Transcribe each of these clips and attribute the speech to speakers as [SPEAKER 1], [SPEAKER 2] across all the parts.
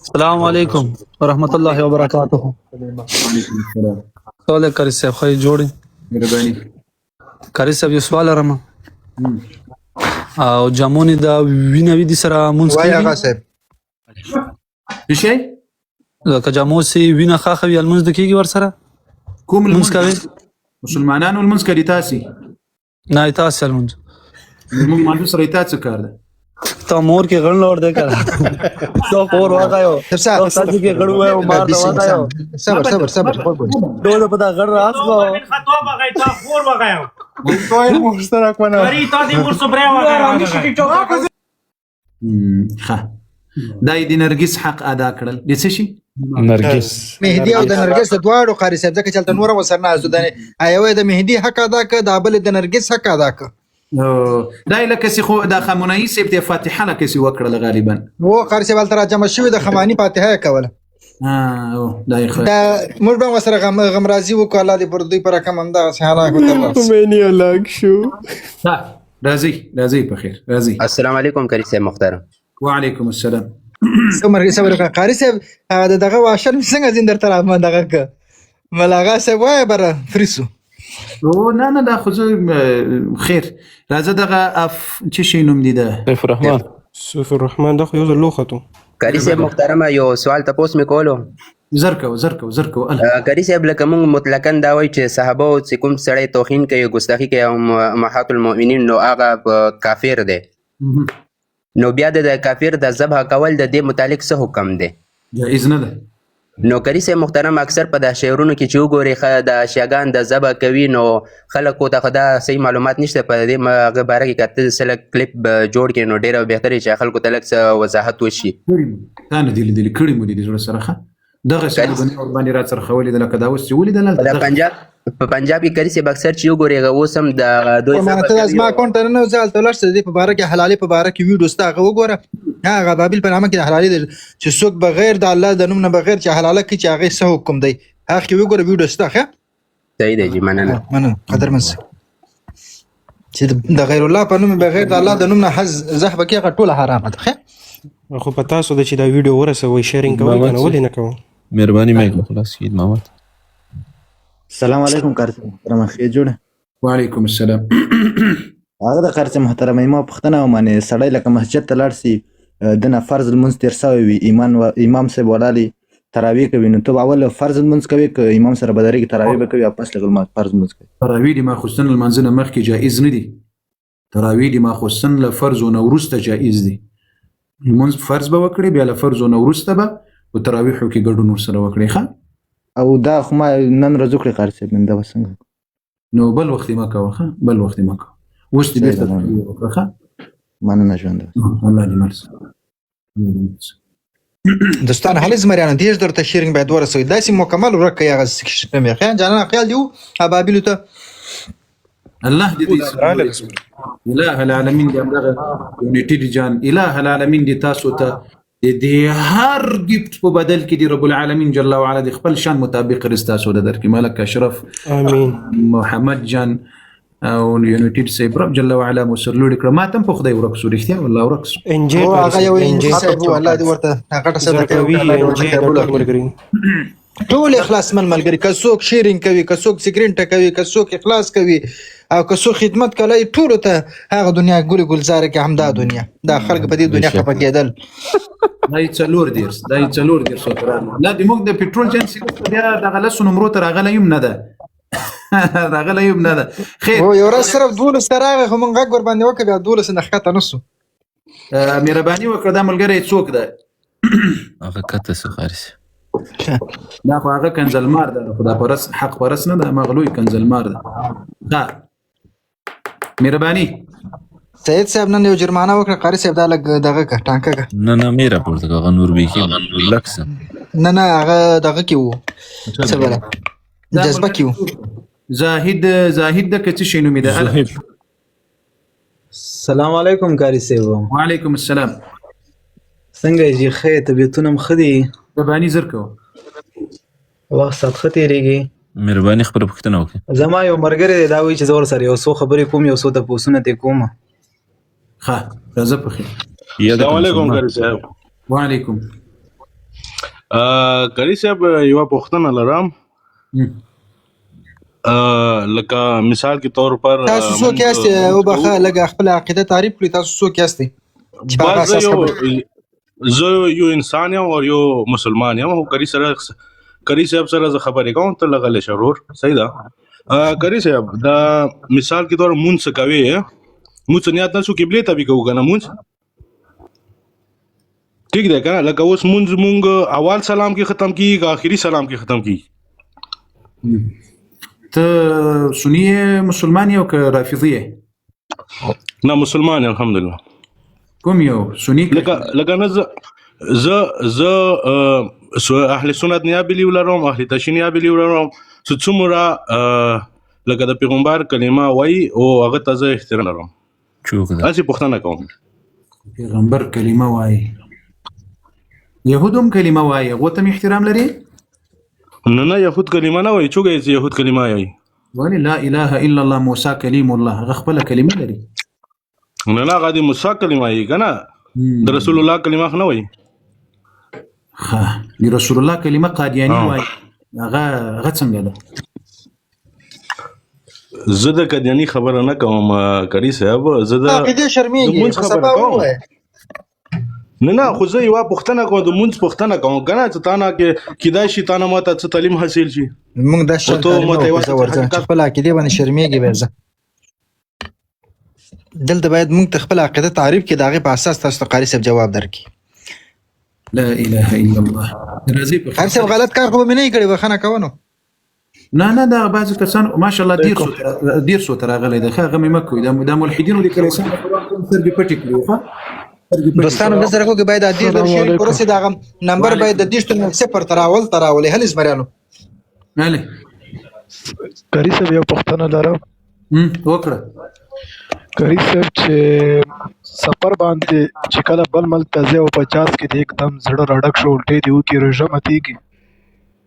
[SPEAKER 1] السلام علیکم ورحمۃ اللہ وبرکاتہ.
[SPEAKER 2] وعلیکم السلام.
[SPEAKER 1] سوال کاری صاحب خی جوړی
[SPEAKER 2] مهرباني.
[SPEAKER 1] کاری صاحب یو سوال لرم او جامونی دا وینوي دي سره مونږ
[SPEAKER 3] وای هغه
[SPEAKER 1] کوي
[SPEAKER 3] صاحب
[SPEAKER 2] څه شی؟
[SPEAKER 1] لکه جامو سي وینه خاخوي المونږ د کیږي ور سره
[SPEAKER 2] کوم
[SPEAKER 1] مونږ کوي
[SPEAKER 2] مسلمانانو المنځ کوي تاسو
[SPEAKER 1] نه تاسو المونږ
[SPEAKER 2] موږ مانو سره تاسو کار ده
[SPEAKER 1] ته مور کې غړن لور دې کړه تو اور وغايو
[SPEAKER 3] صبر
[SPEAKER 1] تاسو کې غړ وای او مار دا وغايو
[SPEAKER 3] صبر صبر صبر
[SPEAKER 1] ډول په دا غړ راسو
[SPEAKER 4] خطا بغای تا خور بغایم
[SPEAKER 3] توي مشترک ونه
[SPEAKER 4] وری تا دی مور صبر وغایم
[SPEAKER 2] ښه دا د نرګس حق ادا کړل د څه شي
[SPEAKER 5] نرګس
[SPEAKER 3] مهدي او د نرګس د دواړو قاری صاحب ځکه چلته نور وسرنه ازدنه ایوه د مهدي حق ادا ک د بل د نرګس حق ادا ک
[SPEAKER 2] دا لکه سی خو د خمونی سیب د فاتحه لکه سی وکړه غالبا
[SPEAKER 3] وو قاری صاحب تر جمع شوی د خمانی فاتحه کوله
[SPEAKER 2] دا یې خو
[SPEAKER 3] دا موږ به وسره غم راضي وکړه الله دې پر دوی پر کوم دا سهاله وکړه
[SPEAKER 5] مې نه لاګ شو.
[SPEAKER 2] راځي په خیر راځي.
[SPEAKER 6] السلام علیکم کری صاحب محترم.
[SPEAKER 2] وعلیکم السلام.
[SPEAKER 3] عمر صبر قاری صاحب دغه واشر څنګه زندر تر ما دغه ک ملاغه صاحب وای بر فریسو
[SPEAKER 2] نه دا خو خیر راځه دغه اف چې شي نوم دي ده
[SPEAKER 5] سیف الرحمن دا خو یو ځل لوخته.
[SPEAKER 6] کری صاحب محترم یو سوال تاسو مې کولو.
[SPEAKER 2] زرکو
[SPEAKER 6] کری صاحب لکه موږ مطلقاً دا وایي چې صحابه او کوم سړی توهین کوي ګستاخی کوي او امهات المؤمنین نو هغه کافر دی. نو بیا د کافر د ذبح کول د دې متعلق څه حکم دی؟
[SPEAKER 2] جایز نه ده.
[SPEAKER 6] نو کری صاحب محترم اکثر په د شعرونو کې چې وګوري د شیاګان د ذبح کوي نو خلکو ته خدا صحیح معلومات نشته په دې باره کې کته سره کلیپ جوړ کړي نو ډیره بهتري چې خلکو ته لږ وضاحت وشي.
[SPEAKER 2] تا نه دی لیدلی کړي مو دي جوړ سره دغه څه باندې را سره خولې د لکه دا اوس چې ولې د
[SPEAKER 6] په پنجاب کې کری صاحب اکثر چې وګوري اوس هم د دوی
[SPEAKER 3] ته از ما اکاونټ نه ځال تلل څه دی په باره کې حلالي په باره کې ویډیو ستاغه وګوره هغه بابل په نامه کې حلالي چې څوک بغیر د الله د نوم نه بغیر چې حلاله کې چې هغه څه حکم دی هغه کې وګوره ویډیو ستاغه
[SPEAKER 6] صحیح دی جی مننه
[SPEAKER 3] قدر منس چې د غیر الله په نوم بغیر د الله د نوم نه حز زحبه کې هغه ټوله حرام ده
[SPEAKER 5] خو په تاسو د چې دا ویډیو ورسوي شیرینګ کوئ کنه ولې نه کوم
[SPEAKER 7] مهرباني مې خلاص کید محمد.
[SPEAKER 8] السلام علیکم کارته محترم خې جوړه.
[SPEAKER 2] وعلیکم السلام.
[SPEAKER 8] هغه د کارته محترم ما پښتنه ومنه سړی لکه مسجد ته لاړ سي د نه فرض المنځ تیر سوی وي امام صاحب ولالي تراویح کوي نو ته اول فرض المنځ کوي که امام سره بدري کې تراویح به کوي واپس لګل ما فرض المنځ کوي.
[SPEAKER 2] تراویح د ماخوستن المنځ نه مخکې جایز نه دي. تراویح د ماخوستن له فرض او وروسته جایز دي. المنځ فرض به وکړي بیا له فرض او وروسته به او تراویح کې ګډون سره وکړي ښه
[SPEAKER 8] او دا خو ما نن ورځ وکړي قاری صاحب نن دا وسنګ
[SPEAKER 2] نو بل وخت ما کوه بل وخت ما کوه اوس دې بیرته وکړه
[SPEAKER 8] مننه ژوند
[SPEAKER 2] الله دې مرسته.
[SPEAKER 3] دوستان حال زمریان دیش در تشیرینګ باید ورسوي داسې مکمل ورکه یغه سکشن مې خیان جانان خیال دیو ابابیلو ته
[SPEAKER 2] الله دې اله العالمین دې امره یونیټی جان اله العالمین دې تاسو ته دې هر گیفت په بدل کې دی رب العالمین جل وعلا د خپل شان مطابق رستاسو د درکې ملک اشرف
[SPEAKER 5] امين
[SPEAKER 2] محمد جان او یونیټی سیب رب جل وعلا مسلول کړه ما تم په خدای ورکسو رښتیا والله ورکسو
[SPEAKER 5] انجی
[SPEAKER 3] هغه یو انجی الله دې ورته هغه څه ټول اخلاص من ملګری کڅوک شیرینګ کوي کڅوک سکرین ټکوي کڅوک اخلاص کوي او کڅوک خدمت کوي ټول ته هغه دنیا ګل ګلزار کې همدا دنیا دا خلک په دې دنیا خپه کېدل
[SPEAKER 2] دای څلور دیرس سوتران لا د موږ د پټرول جنسي بیا د غلس نمبر تر غلې یم نه ده راغله یم نه ده خیر
[SPEAKER 3] او یو ورځ صرف 12 تراغه هم غږ ور باندې وکړ بیا 12 نه ښکته نسو
[SPEAKER 2] مهرباني وکړه دا ملګری څوک ده
[SPEAKER 7] هغه کته سو خارس
[SPEAKER 2] دا خو هغه کنزلمار ده خدا پرس حق پرس نه ده مغلوی کنزلمار ده ها مهرباني
[SPEAKER 3] سید صاحب نن یو جرمانه وکړه قاری صاحب دا لګ دغه ټانکه
[SPEAKER 7] نه میرا پورته هغه نور به کې لکس
[SPEAKER 3] نه هغه دغه کې وو څه بل جذبه کې وو
[SPEAKER 2] زاهد د کڅ شینو می ده
[SPEAKER 9] السلام علیکم کاری صاحب.
[SPEAKER 2] وعلیکم السلام.
[SPEAKER 9] څنګه یې خې طبيعتونه مخدي
[SPEAKER 2] مهرباني زرکو
[SPEAKER 9] وخت سات ختی ریږي
[SPEAKER 7] مهرباني خبره پښتنه وکړه
[SPEAKER 9] زما یو مرګره دا وی چې زور سره یو څو خبرې کوم یو څو ته پوسونه ته کوم
[SPEAKER 2] ها راځه په خیر.
[SPEAKER 5] السلام علیکم کاری صاحب.
[SPEAKER 2] وعلیکم
[SPEAKER 10] کری صاحب یو پوښتنه لرم لکه مثال کے طور پر
[SPEAKER 3] تاسو څوک یاست او بخا لګ خپل عقیده تعریف کړئ تاسو څوک یاست چې په هغه اساس خبرې
[SPEAKER 10] زه یو انسان یم او یو مسلمان یم او کری صاحب سره زه خبرې کوم ته لغلی شرور صحیح ده کری صاحب دا مثال کے طور مونږ کوي مونږ نیت نه شو قبله ته به کوو کنه مونږ ٹھیک ده کنه لکه اوس مونږ اول سلام کې ختم کیږي اخري سلام کې ختم کیږي
[SPEAKER 2] ته سنی مسلمان یو که رافضی
[SPEAKER 10] نه مسلمان الحمدلله
[SPEAKER 2] کوم یو سنی
[SPEAKER 10] لکه نه زه اهل سنت نه بلی ولرم اهل تشنیع بلی ولرم څومره لکه د پیغمبر کلمه وای او هغه ته زه احترام لرم
[SPEAKER 7] چوک ده
[SPEAKER 10] اسی پښتنه کوم
[SPEAKER 2] پیغمبر کلمه وای يهودم کلمه وای هغه ته احترام لري
[SPEAKER 10] نه يهود کلمه نه وای چوګه يهود کلمه وای
[SPEAKER 2] ولی لا اله الا الله موسی کلیم الله هغه خپل کلمه لري
[SPEAKER 10] نه غادي موسی کلمه وای کنه د رسول الله کلمه نه وای
[SPEAKER 2] د رسول الله کلمه قادیانی وای هغه څنګه ده
[SPEAKER 10] زه د قادیانی خبره نه کوم کری صاحب زه د
[SPEAKER 3] عقیده شرمېږي خبره کوم
[SPEAKER 10] نه خو زه یو پښتنه کوم د مونږ پښتنه کوم کنه چې تانه کې کیدای شي تانه ماته څه تعلیم حاصل شي
[SPEAKER 3] موږ د شرط ورته خپل عقیده باندې شرمېږي ورځه دلته باید موږ خپل عقیده تعریف کې داغه په اساس تاسو ته قاری صاحب جواب درکړي
[SPEAKER 2] لا اله الا الله راځي په
[SPEAKER 3] قاری صاحب غلط کار خو مې نه کړی وخنه کوونو
[SPEAKER 2] نه دا بعض کسان ماشاءالله دیر سو تر غلې ده هغه مې مکو د ملحدینو د کلیسا سر به پټی کړو
[SPEAKER 3] دوستانو د سره کوګ باید د دې درشي پروسه دا نمبر باید د دیشتل صفر تراول هل اسمرانو
[SPEAKER 2] ماله
[SPEAKER 11] کری صاحب یو پښتنه لرم
[SPEAKER 2] وکړه
[SPEAKER 11] کری صاحب چې سفر باندې چې کله بل ملک ته ځي او 50 کې د एकदम زړه رډک شو الټه دی کی رژه متیږي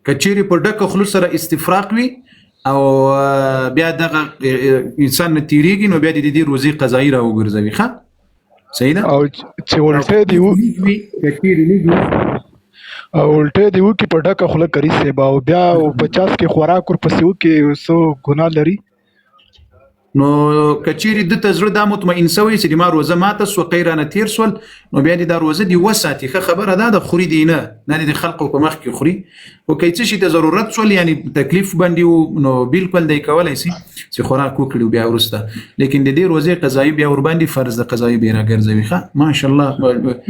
[SPEAKER 2] کچيري په ډکه خلوص سره استفراق وي او بیا دغه انسان تیریږي نو بیا د دې روزي قضایي را وګرځوي ښه صحیح ده
[SPEAKER 11] او چې ولټه دی
[SPEAKER 2] کچيري لګي
[SPEAKER 11] او الټه دی کی په ډکه خله کری صاحب او بیا 50 کې خوراک ور پسې وکي سو ګناه لري
[SPEAKER 2] نو کچيري د تزړه د مطمئن سوي چې ما روزه ماته سو قیرانه تیر سول نو بیا د روزه دی وساتي خبره ده د خوري دینه نه د خلقو په مخ کې خوري او کایڅ شي ته ضرورت سول یعنی تکلیف باندې نو بالکل دی کولای شي چې خوراک وکړي بیا ورسته لیکن د دې روزه قضایي بیا ور باندې فرض د قضایي بیا راګرځوي ښه ماشاءالله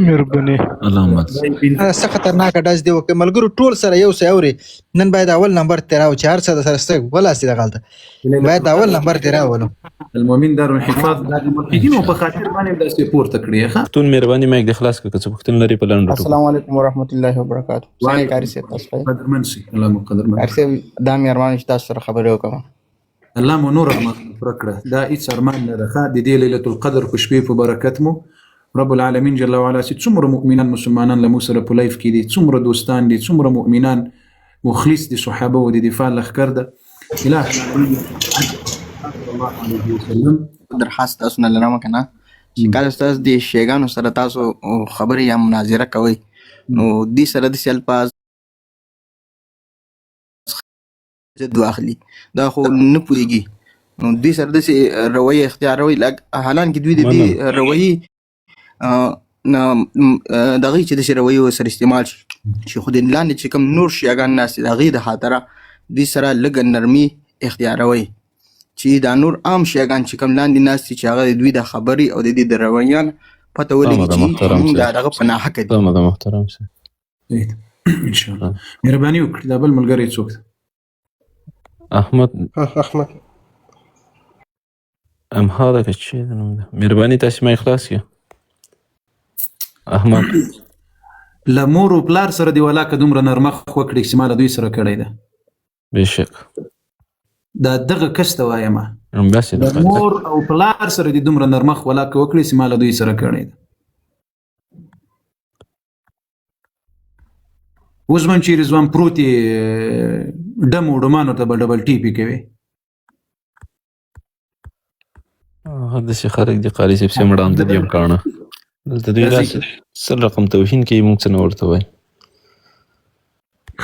[SPEAKER 11] مهرباني
[SPEAKER 7] اللهم
[SPEAKER 3] څه خطرناک داس دی وک ملګرو ټول سره یو سوري نن باید اول نمبر 13 400 سره ست ولا سي غلطه باید اول نمبر 13 ولو
[SPEAKER 2] المؤمن دار الحفاظ د الملحدين په خاطر باندې د سپورت کړی ښه
[SPEAKER 7] تون مهرباني مې د خلاص کړه څه وخت لري په لاندې
[SPEAKER 12] السلام علیکم ورحمت الله وبرکاته څنګه کاری سي تاسو
[SPEAKER 2] قدرمن سي الله مقدر
[SPEAKER 12] کاری سي دا مې ارمان چې تاسو سره خبرې وکړم
[SPEAKER 2] الله مو نور رحمت ورکړه دا هیڅ ارمان نه ده د دې ليله القدر په شپې په برکت مو رب العالمین جل وعلا چې څومره مؤمنان مسلمانان له موسی په لایف کې دي څومره دوستان دي څومره مؤمنان مخلص دي صحابه او د دفاع لخر ده اله الله عليه وسلم
[SPEAKER 12] درخواست تاسو نه لرم کنه چې کله تاسو د شیګانو سره تاسو خبرې یا مناظره کوي نو دې سره د الفاظ جد واخلي دا خو نه پوهیږي نو دې سره د رویه اختیاروي حالان کې دوی د دې رویه دغه چې د رویه سره استعمال شي چې خو د لاندې چې کوم نور شیګان ناس دغه د خاطره دې سره لګ نرمي اختیاروي چې دا نور عام شیګان چې کوم لاندې ناس چې هغه دوی د خبري او د دې د رویان پته ولګي چې موږ دا دغه په ناحق دي
[SPEAKER 7] دا محترم سي
[SPEAKER 2] ان شاء الله مهرباني وکړئ دا بل ملګری څوک
[SPEAKER 7] احمد ام هذا كشي مهرباني تاسو ما اخلاص يا احمد
[SPEAKER 2] لمور او پلار سره دی ولا کدومره نرمخ وکړي چې مال دوی سره کړی ده
[SPEAKER 7] بشک
[SPEAKER 2] دا دغه کسته وایم
[SPEAKER 7] بس
[SPEAKER 2] د مور او پلار سره د دومره نرمخ ولا وکړي چې مال دوی سره کړی اوس من چې رضوان پروتي دمو ډمانو ته ډبل ټي پی کوي
[SPEAKER 7] هذا شي خارج دي قاري سي مړام د دې کارنه دلته دوی راځي سر رقم توهین کې موږ څه نه ورته وای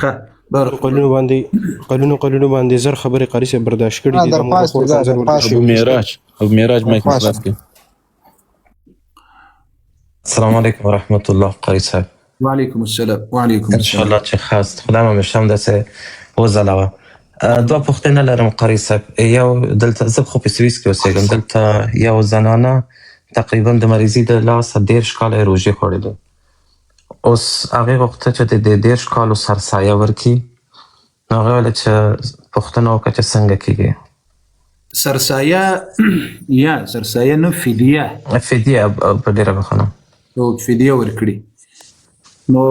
[SPEAKER 2] ښه بارك
[SPEAKER 5] قالونو باندې زر خبرې قاری صاحب برداشت کړي دي د موږ خور ځل ورته
[SPEAKER 7] ابو معراج مایک خلاص کړ.
[SPEAKER 13] السلام علیکم ورحمت الله قاری صاحب.
[SPEAKER 2] وعلیکم السلام. وعلیکم
[SPEAKER 13] ان شاء الله چې خاص خدای مو مشم دسه وزلاوه. دوه پوښتنه لرم قاری صاحب. یو دلته زه خو په سویس کې اوسېږم، دلته یو زنانه تقریبا د مریضي د لاسه 13 کاله روژې خوړلې، اوس هغې غوښته چې د 13 کالو سرسایه ورکړي، نو هغې ویله چې پوښتنه وکړه چې څنګه کېږي.
[SPEAKER 2] سرسایه یا سرسایه نه فدیه
[SPEAKER 13] په ډېره بخښنه
[SPEAKER 2] فدیه ورکړي. نو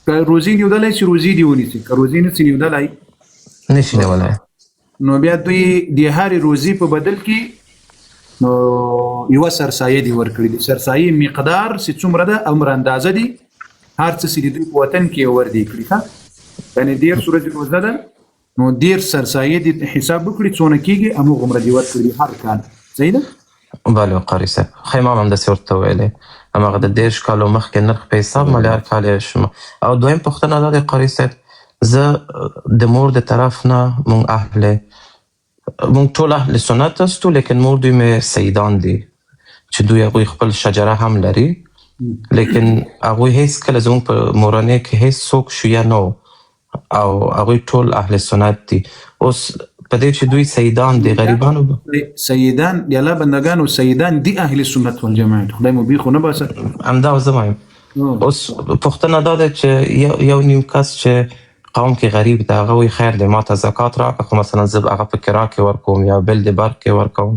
[SPEAKER 2] که روزي نیودلی چې روزي دې ونیسي، که روزي نسي نیودلی
[SPEAKER 13] نشي نیولی،
[SPEAKER 2] نو بیا دوی د هرې روزي په بدل کې نو یوه سرسایه دې ورکړي. د سرسایې مقدار چې څومره ده عمر اندازه دي هر څه چې د دوی په وطن کې ور دې کړي. ښه یعنې 13 ورځې روزه ده نو 13 سرسایه دې حساب وکړي څونه کېږي همغومره دې ورکړي هر کال. صحیح ده؟
[SPEAKER 13] بله قاری صاحب. خو امام همداسې ورته ویلی، هماغه د 13 کالو مخکې نرخ په حساب مالي هر کال یې شما. او دویم پوښتنه دا دی قاری صاحب، زه د مور د طرف نه مونږ ټول اهل سنت هستو، لیکن مور دوی مې سیدان دي چې دوی هغوی خپل شجره هم لري، لیکن هغوی هیڅ کله زموږ په مورنۍ کې هیڅ څوک شیعه نه و او هغوی ټول اهل سنت دي. اوس په دې چې دوی سیدان دي غریبانو
[SPEAKER 2] سیدان د الله بندگانو سیدان دي اهل سنت والجماعت، خدای مو بیخو نه باسه.
[SPEAKER 13] همدا زه وایم. اوس پوښتنه دا ده چې یو نیم کس چې قوم کې غریب ده هغه وایي خیر دی ما ته زکات راکړه، خو مثلا زه هغه په کرا کې ورکوم یا بل د برق کې ورکوم،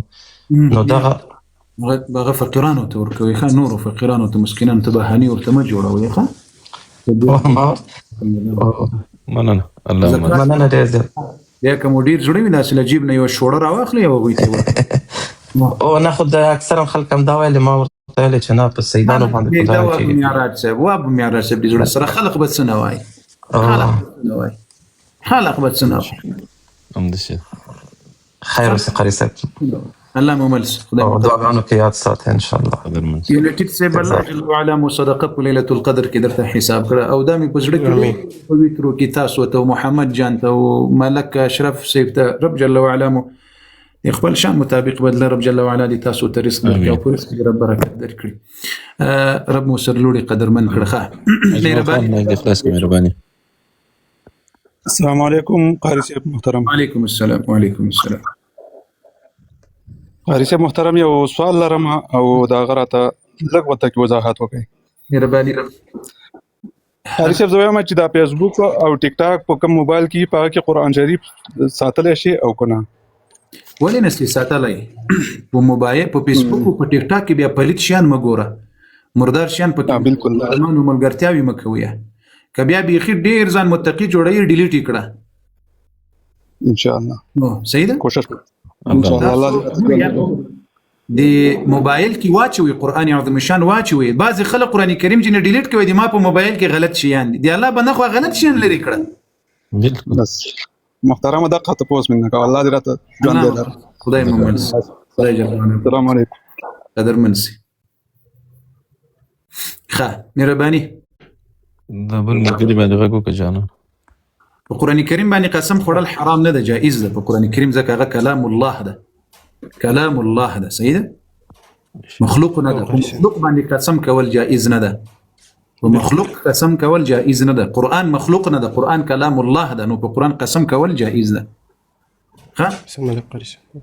[SPEAKER 13] نو
[SPEAKER 2] دغه فقیرانو ته ورکوي. ښه نورو فقیرانو ته مسکینانو ته بهاني ورته مه جوړوئ. ښه
[SPEAKER 7] مننه الله
[SPEAKER 13] مننه ډېر زیات.
[SPEAKER 2] بیا که مو ډېر زړه وي داسې له جیب نه یوه شوړه راواخلئ او هغوی ته یې
[SPEAKER 13] او نه خو د اکثره خلک هم دا ویلې، ما ورته ویلې چې نه په سیدانو باندې
[SPEAKER 2] دا ابو معراج صاحب ابو معراج صاحب د زړه سره خلق به څه نه وایي، خلق به څه نه وایي.
[SPEAKER 7] همداسې
[SPEAKER 13] خیر اوسې قاری صاحب.
[SPEAKER 2] الله مو ملس
[SPEAKER 13] او دعاګانو کې یاد ساتئ ان شاء الله.
[SPEAKER 2] یونیټډ صاحب الله جل وعلا مو صدقه په لیلة القدر کې درته حساب کړه او دا مې په زړه کې په ویترو کې تاسو ته محمد جان ته او ملک اشرف صاحب ته رب جل وعلا مو خپل شان مطابق بدله رب جل وعلا دې تاسو ته رزق درکړي او په رزق کې رب برکت درکړي. رب مو سرلوړي قدرمن کړه. ښه
[SPEAKER 7] مهرباني.
[SPEAKER 11] السلام علیکم قاری صاحب محترم.
[SPEAKER 2] وعلیکم السلام. وعلیکم السلام.
[SPEAKER 11] قاری صاحب محترم یو سوال لرم او دا غراته لږ ورته کې وضاحت وکړئ.
[SPEAKER 2] مهرباني.
[SPEAKER 11] قاری صاحب زه وایم چې دا فیسبوک او ټیک ټاک په کوم موبایل کې په هغه کې قرآن شریف ساتلی شي او که نه؟
[SPEAKER 2] ولې نسي ساتلی؟ په موبایل په فیسبوک او په ټیک ټاک کې بیا پلیت شیان مه ګوره، مردار شیان په
[SPEAKER 11] بالکل
[SPEAKER 2] ظالمانو ملګرتیاوې مه کویه. که بیا بیخي ډېر ځان متقي جوړوي ډیلیټ یې کړه
[SPEAKER 11] ان شاء الله.
[SPEAKER 2] صحیح ده؟
[SPEAKER 11] کوشش
[SPEAKER 2] د موبایل کې واچوي قرآن عظیم شان واچوي. بعضې خلک قرآن کریم چې نه ډیلیټ کوي د ما په موبایل کې غلط شیان دي، د الله بنده خو غلط شیان لرې کړه.
[SPEAKER 11] بس محترمه دقه تپوس منه کوه، الله دې راته ژوند ولري.
[SPEAKER 2] خدای مو مل سي. خدای جل وعلا.
[SPEAKER 11] السلام علیکم.
[SPEAKER 2] قدرمن سي. ښه مهرباني.
[SPEAKER 7] دا بل ملګري باندې غږ وکړه جانه.
[SPEAKER 2] په قرآن کریم باندې قسم خوړل حرام نه ده، جائز ده په قرآن کریم، ځکه هغه کلام الله ده. کلام الله ده. صحیح ده؟ مخلوق نه ده. مخلوق باندې قسم کول جائز نه ده. مخلوق قسم کول جائز نه ده. قرآن مخلوق نه ده، قرآن کلام الله ده، نو په قرآن قسم کول جائز ده. ها؟
[SPEAKER 5] سم الله قاری صاحب.